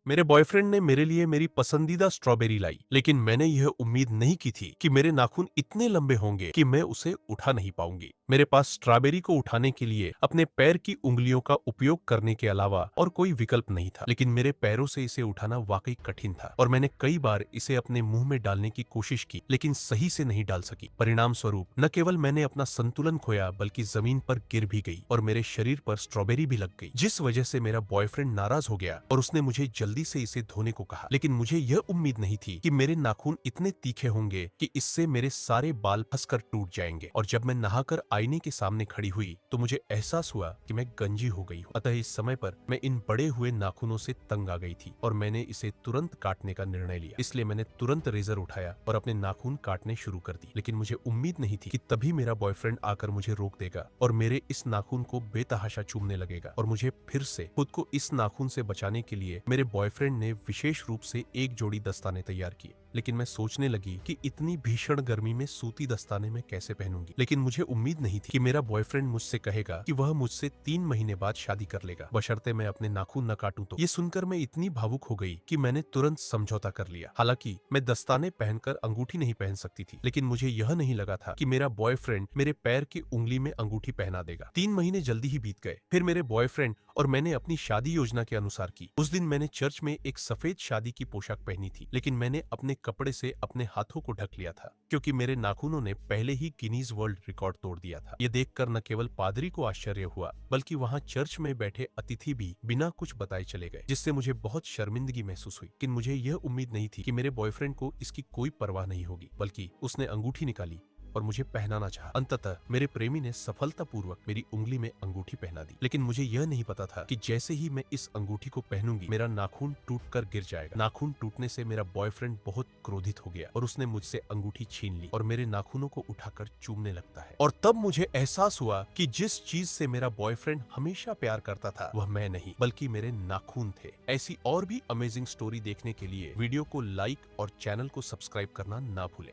मेरे बॉयफ्रेंड ने मेरे लिए मेरी पसंदीदा स्ट्रॉबेरी लाई, लेकिन मैंने यह उम्मीद नहीं की थी कि मेरे नाखून इतने लंबे होंगे कि मैं उसे उठा नहीं पाऊंगी। मेरे पास स्ट्रॉबेरी को उठाने के लिए अपने पैर की उंगलियों का उपयोग करने के अलावा और कोई विकल्प नहीं था, लेकिन मेरे पैरों से इसे उठाना वाकई कठिन था और मैंने कई बार इसे अपने मुंह में डालने की कोशिश की, लेकिन सही से नहीं डाल सकी। परिणाम स्वरूप न केवल मैंने अपना संतुलन खोया, बल्कि जमीन पर गिर भी गई और मेरे शरीर पर स्ट्रॉबेरी भी लग गई, जिस वजह से मेरा बॉयफ्रेंड नाराज हो गया और उसने मुझे जल्दी से इसे धोने को कहा। लेकिन मुझे यह उम्मीद नहीं थी कि मेरे नाखून इतने तीखे होंगे कि इससे मेरे सारे बाल फंसकर टूट जाएंगे। और जब मैं नहाकर आईने के सामने खड़ी हुई तो मुझे एहसास हुआ कि मैं गंजी हो गई हूँ। अतः इस समय पर मैं इन बड़े हुए नाखूनों से तंग आ गई थी और मैंने इसे तुरंत काटने का निर्णय लिया। इसलिए मैंने तुरंत रेजर उठाया और अपने नाखून काटने शुरू कर दी। लेकिन मुझे उम्मीद नहीं थी कि तभी मेरा बॉयफ्रेंड आकर मुझे रोक देगा और मेरे इस नाखून को बेतहाशा चूमने लगेगा और मुझे फिर से खुद को इस नाखून से बचाने के लिए मेरे बॉयफ्रेंड ने विशेष रूप से एक जोड़ी दस्ताने तैयार किए। लेकिन मैं सोचने लगी कि इतनी भीषण गर्मी में सूती दस्ताने में कैसे पहनूंगी। लेकिन मुझे उम्मीद नहीं थी कि मेरा बॉयफ्रेंड मुझसे कहेगा कि वह मुझसे 3 महीने बाद शादी कर लेगा, बशर्ते मैं अपने नाखून न काटूं तो। ये सुनकर मैं इतनी भावुक हो गई कि मैंने तुरंत समझौता कर लिया। हालांकि मैं दस्ताने पहनकर अंगूठी नहीं पहन सकती थी, लेकिन मुझे यह नहीं लगा था कि मेरा बॉयफ्रेंड मेरे पैर की उंगली में अंगूठी पहना देगा। 3 महीने जल्दी ही बीत गए। फिर मेरे बॉयफ्रेंड और मैंने अपनी शादी योजना के अनुसार की। उस दिन मैंने चर्च में एक सफेद शादी की पोशाक पहनी थी, लेकिन मैंने अपने कपड़े से अपने हाथों को ढक लिया था, क्योंकि मेरे नाखूनों ने पहले ही गिनीज वर्ल्ड रिकॉर्ड तोड़ दिया था। ये देखकर न केवल पादरी को आश्चर्य हुआ, बल्कि वहां चर्च में बैठे अतिथि भी बिना कुछ बताए चले गए, जिससे मुझे बहुत शर्मिंदगी महसूस हुई। लेकिन मुझे यह उम्मीद नहीं थी कि मेरे बॉयफ्रेंड को इसकी कोई परवाह नहीं होगी, बल्कि उसने अंगूठी निकाली और मुझे पहनाना चाहा। अंततः मेरे प्रेमी ने सफलतापूर्वक मेरी उंगली में अंगूठी पहना दी। लेकिन मुझे यह नहीं पता था कि जैसे ही मैं इस अंगूठी को पहनूंगी, मेरा नाखून टूटकर गिर जाएगा। नाखून टूटने से मेरा बॉयफ्रेंड बहुत क्रोधित हो गया और उसने मुझसे अंगूठी छीन ली और मेरे नाखूनों को उठाकर चूमने लगता है। और तब मुझे एहसास हुआ कि जिस चीज से मेरा बॉयफ्रेंड हमेशा प्यार करता था, वह मैं नहीं बल्कि मेरे नाखून थे। ऐसी और भी अमेजिंग स्टोरी देखने के लिए वीडियो को लाइक और चैनल को सब्सक्राइब करना ना भूलें।